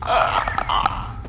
I'm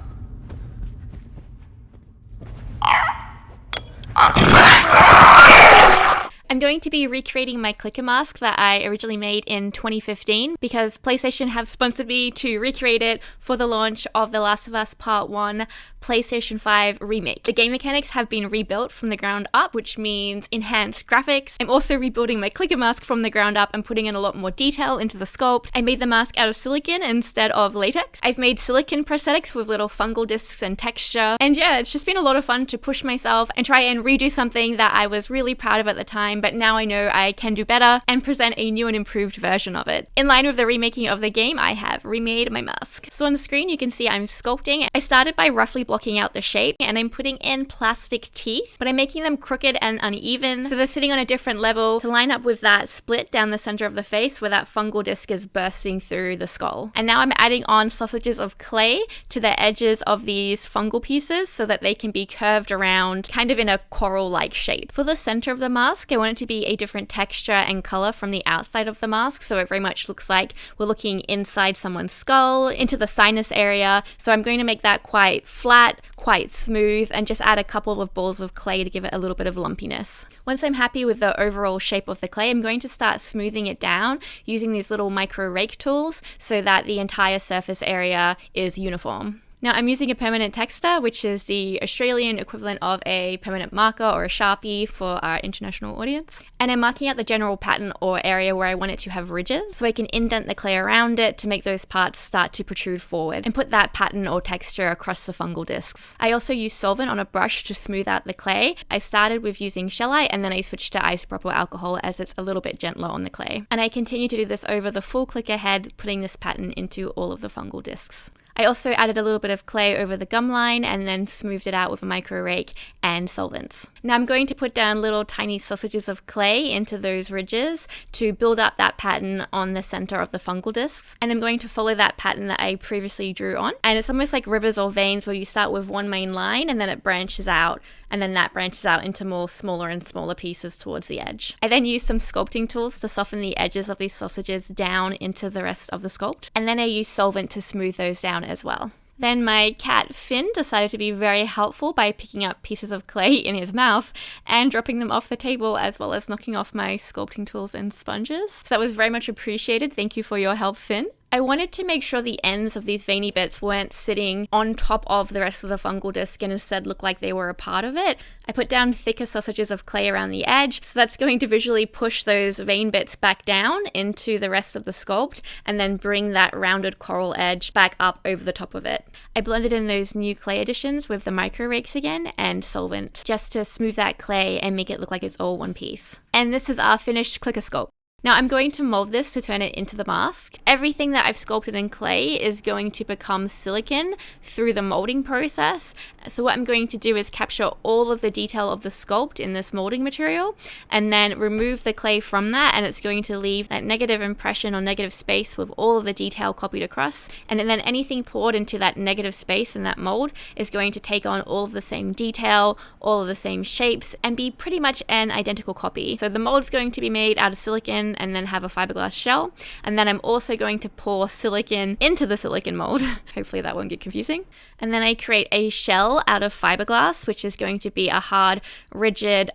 going to be recreating my clicker mask that I originally made in 2015 because PlayStation have sponsored me to recreate it for the launch of The Last of Us Part 1 PlayStation 5 Remake. The game mechanics have been rebuilt from the ground up, which means enhanced graphics. I'm also rebuilding my clicker mask from the ground up and putting in a lot more detail into the sculpt. I made the mask out of silicone instead of latex. I've made silicone prosthetics with little fungal discs and texture. And yeah, it's just been a lot of fun to push myself and try and redo something that I was really proud of at the time, but now I know I can do better and present a new and improved version of it. In line with the remaking of the game, I have remade my mask. So on the screen, you can see I'm sculpting. I started by roughly blocking out the shape, and I'm putting in plastic teeth, but I'm making them crooked and uneven, so they're sitting on a different level to line up with that split down the center of the face where that fungal disc is bursting through the skull. And now I'm adding on sausages of clay to the edges of these fungal pieces so that they can be curved around kind of in a coral-like shape. For the center of the mask, I want it to be a different texture and color from the outside of the mask, so it very much looks like we're looking inside someone's skull, into the sinus area. So I'm going to make that quite flat, quite smooth, and just add a couple of balls of clay to give it a little bit of lumpiness. Once I'm happy with the overall shape of the clay, I'm going to start smoothing it down using these little micro rake tools so that the entire surface area is uniform. Now I'm using a permanent texter, which is the Australian equivalent of a permanent marker or a Sharpie for our international audience. And I'm marking out the general pattern or area where I want it to have ridges, so I can indent the clay around it to make those parts start to protrude forward and put that pattern or texture across the fungal discs. I also use solvent on a brush to smooth out the clay. I started with using shellite and then I switched to isopropyl alcohol as it's a little bit gentler on the clay. And I continue to do this over the full clicker head, putting this pattern into all of the fungal discs. I also added a little bit of clay over the gum line and then smoothed it out with a micro rake and solvents. Now I'm going to put down little tiny sausages of clay into those ridges to build up that pattern on the center of the fungal discs. And I'm going to follow that pattern that I previously drew on. And it's almost like rivers or veins where you start with one main line and then it branches out, and then that branches out into more smaller and smaller pieces towards the edge. I then used some sculpting tools to soften the edges of these sausages down into the rest of the sculpt. And then I used solvent to smooth those down as well. Then my cat Finn decided to be very helpful by picking up pieces of clay in his mouth and dropping them off the table, as well as knocking off my sculpting tools and sponges. So that was very much appreciated. Thank you for your help, Finn. I wanted to make sure the ends of these veiny bits weren't sitting on top of the rest of the fungal disc and instead looked like they were a part of it. I put down thicker sausages of clay around the edge, so that's going to visually push those vein bits back down into the rest of the sculpt and then bring that rounded coral edge back up over the top of it. I blended in those new clay additions with the micro rakes again and solvent just to smooth that clay and make it look like it's all one piece. And this is our finished clicker sculpt. Now I'm going to mold this to turn it into the mask. Everything that I've sculpted in clay is going to become silicone through the molding process. So what I'm going to do is capture all of the detail of the sculpt in this molding material and then remove the clay from that, and it's going to leave that negative impression or negative space with all of the detail copied across. And then anything poured into that negative space in that mold is going to take on all of the same detail, all of the same shapes, and be pretty much an identical copy. So the mold is going to be made out of silicone and then have a fiberglass shell, and then I'm also going to pour silicone into the silicone mold. Hopefully that won't get confusing. And then I create a shell out of fiberglass, which is going to be a hard, rigid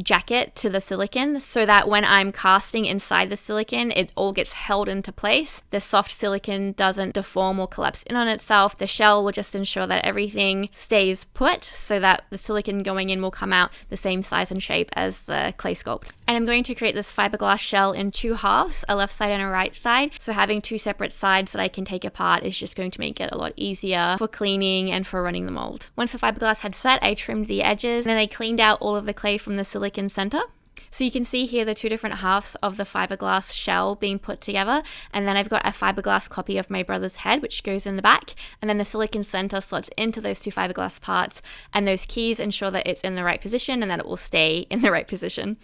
jacket to the silicone, so that when I'm casting inside the silicone, it all gets held into place. The soft silicone doesn't deform or collapse in on itself. The shell will just ensure that everything stays put, so that the silicone going in will come out the same size and shape as the clay sculpt. And I'm going to create this fiberglass shell in two halves, a left side and a right side. So having two separate sides that I can take apart is just going to make it a lot easier for cleaning and for running the mold. Once the fiberglass had set, I trimmed the edges and then I cleaned out all of the clay from the silicone center. So you can see here the two different halves of the fiberglass shell being put together, and then I've got a fiberglass copy of my brother's head which goes in the back, and then the silicone center slots into those two fiberglass parts, and those keys ensure that it's in the right position and that it will stay in the right position.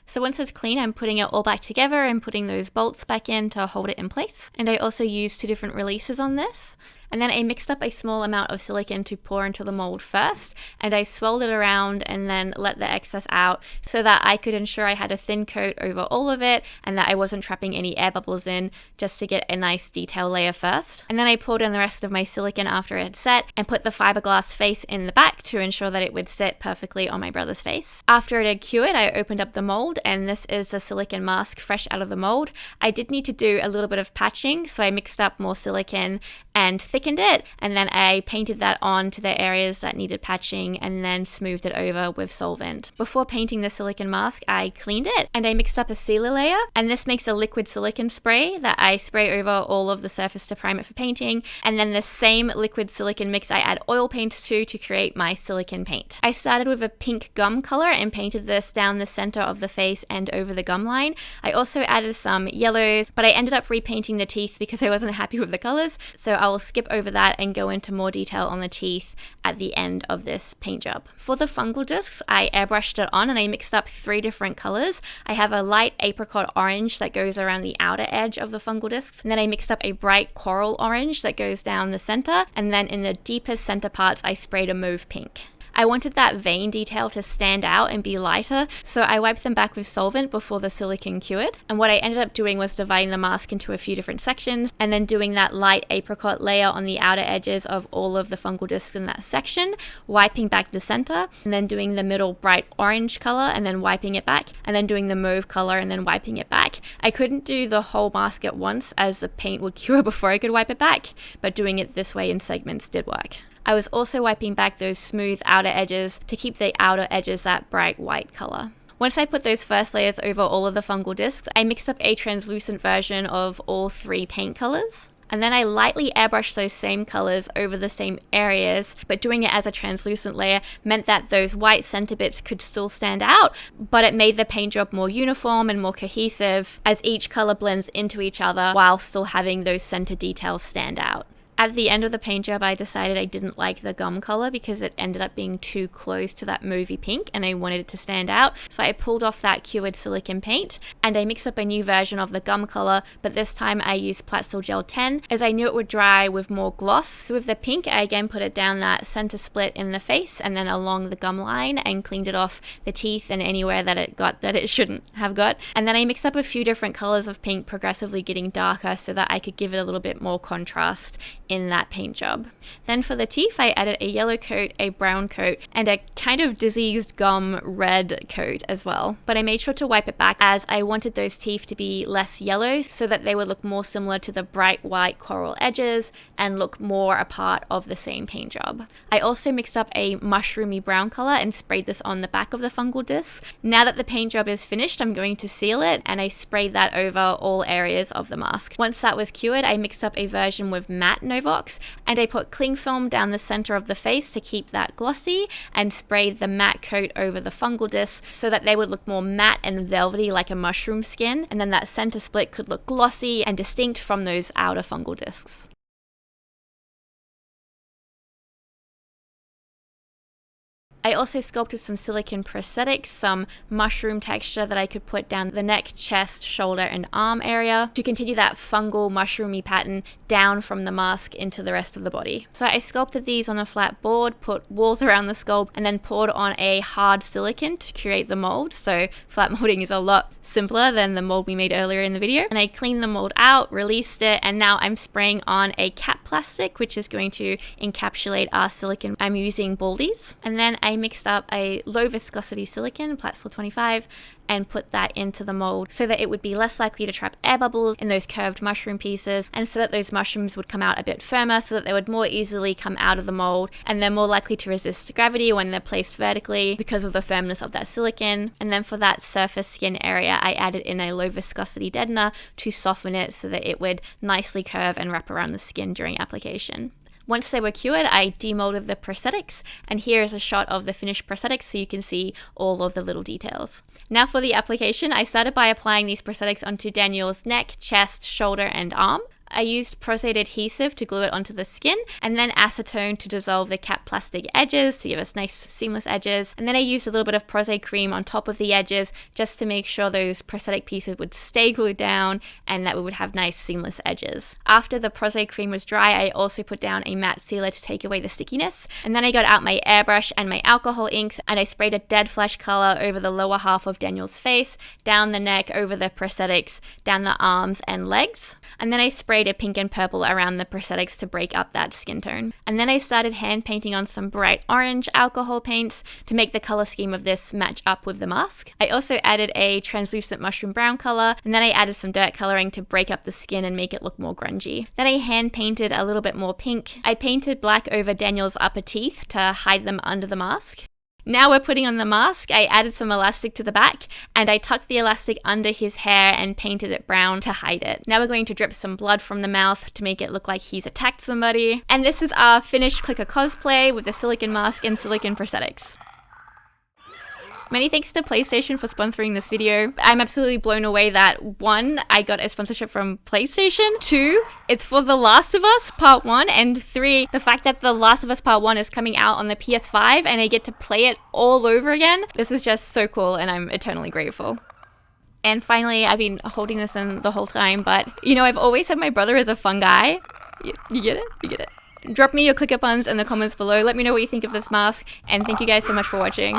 So once it's clean, I'm putting it all back together and putting those bolts back in to hold it in place. And I also used 2 different releases on this. And then I mixed up a small amount of silicone to pour into the mold first, and I swirled it around and then let the excess out so that I could ensure I had a thin coat over all of it and that I wasn't trapping any air bubbles in, just to get a nice detail layer first. And then I poured in the rest of my silicone after it had set and put the fiberglass face in the back to ensure that it would sit perfectly on my brother's face. After it had cured, I opened up the mold, and this is the silicone mask fresh out of the mold. I did need to do a little bit of patching, so I mixed up more silicone and thickened it, and then I painted that on to the areas that needed patching and then smoothed it over with solvent. Before painting the silicone mask, I cleaned it and I mixed up a sealer layer, and this makes a liquid silicone spray that I spray over all of the surface to prime it for painting, and then the same liquid silicone mix I add oil paints to create my silicone paint. I started with a pink gum color and painted this down the center of the face and over the gum line. I also added some yellows, but I ended up repainting the teeth because I wasn't happy with the colors, so I will skip over that and go into more detail on the teeth at the end of this paint job. For the fungal discs, I airbrushed it on and I mixed up 3 different colors. I have a light apricot orange that goes around the outer edge of the fungal discs, and then I mixed up a bright coral orange that goes down the center, and then in the deepest center parts I sprayed a mauve pink. I wanted that vein detail to stand out and be lighter, so I wiped them back with solvent before the silicone cured. And what I ended up doing was dividing the mask into a few different sections and then doing that light apricot layer on the outer edges of all of the fungal discs in that section, wiping back the center, and then doing the middle bright orange color and then wiping it back, and then doing the mauve color and then wiping it back. I couldn't do the whole mask at once as the paint would cure before I could wipe it back, but doing it this way in segments did work. I was also wiping back those smooth outer edges to keep the outer edges that bright white color. Once I put those first layers over all of the fungal discs, I mixed up a translucent version of all 3 paint colors. And then I lightly airbrushed those same colors over the same areas, but doing it as a translucent layer meant that those white center bits could still stand out, but it made the paint job more uniform and more cohesive as each color blends into each other while still having those center details stand out. At the end of the paint job, I decided I didn't like the gum color because it ended up being too close to that mauvey pink and I wanted it to stand out. So I pulled off that cured silicone paint and I mixed up a new version of the gum color, but this time I used Plastil Gel 10 as I knew it would dry with more gloss. So with the pink, I again put it down that center split in the face and then along the gum line and cleaned it off the teeth and anywhere that it got that it shouldn't have got. And then I mixed up a few different colors of pink, progressively getting darker so that I could give it a little bit more contrast in that paint job. Then for the teeth, I added a yellow coat, a brown coat, and a kind of diseased gum red coat as well. But I made sure to wipe it back as I wanted those teeth to be less yellow so that they would look more similar to the bright white coral edges and look more a part of the same paint job. I also mixed up a mushroomy brown color and sprayed this on the back of the fungal disc. Now that the paint job is finished, I'm going to seal it, and I sprayed that over all areas of the mask. Once that was cured, I mixed up a version with matte Novox, and I put cling film down the center of the face to keep that glossy and sprayed the matte coat over the fungal disc so that they would look more matte and velvety like a mushroom skin, and then that center split could look glossy and distinct from those outer fungal discs. I also sculpted some silicone prosthetics, some mushroom texture that I could put down the neck, chest, shoulder, and arm area to continue that fungal mushroomy pattern down from the mask into the rest of the body. So I sculpted these on a flat board, put walls around the sculpt, and then poured on a hard silicone to create the mold. So flat molding is a lot simpler than the mold we made earlier in the video. And I cleaned the mold out, released it, and now I'm spraying on a cap plastic, which is going to encapsulate our silicone. I'm using Baldies. And then I mixed up a low viscosity silicone, Plastil 25, and put that into the mold so that it would be less likely to trap air bubbles in those curved mushroom pieces, and so that those mushrooms would come out a bit firmer so that they would more easily come out of the mold, and they're more likely to resist gravity when they're placed vertically because of the firmness of that silicone. And then for that surface skin area, I added in a low viscosity deadener to soften it so that it would nicely curve and wrap around the skin during application. Once they were cured, I demolded the prosthetics, and here is a shot of the finished prosthetics so you can see all of the little details. Now for the application, I started by applying these prosthetics onto Daniel's neck, chest, shoulder, and arm. I used prostate adhesive to glue it onto the skin, and then acetone to dissolve the cap plastic edges to give us nice seamless edges. And then I used a little bit of prostate cream on top of the edges just to make sure those prosthetic pieces would stay glued down and that we would have nice seamless edges. After the prostate cream was dry, I also put down a matte sealer to take away the stickiness. And then I got out my airbrush and my alcohol inks, and I sprayed a dead flesh color over the lower half of Daniel's face, down the neck, over the prosthetics, down the arms and legs. And then I sprayed a pink and purple around the prosthetics to break up that skin tone. And then I started hand painting on some bright orange alcohol paints to make the color scheme of this match up with the mask. I also added a translucent mushroom brown color, and then I added some dirt coloring to break up the skin and make it look more grungy. Then I hand painted a little bit more pink. I painted black over Daniel's upper teeth to hide them under the mask. Now we're putting on the mask. I added some elastic to the back, and I tucked the elastic under his hair and painted it brown to hide it. Now we're going to drip some blood from the mouth to make it look like he's attacked somebody. And this is our finished clicker cosplay with the silicone mask and silicone prosthetics. Many thanks to PlayStation for sponsoring this video. I'm absolutely blown away that 1, I got a sponsorship from PlayStation, 2, it's for The Last of Us Part 1, and 3, the fact that The Last of Us Part 1 is coming out on the PS5 and I get to play it all over again. This is just so cool and I'm eternally grateful. And finally, I've been holding this in the whole time, but you know, I've always said my brother is a fun guy. You get it? You get it? Drop me your clicker puns in the comments below. Let me know what you think of this mask, and thank you guys so much for watching.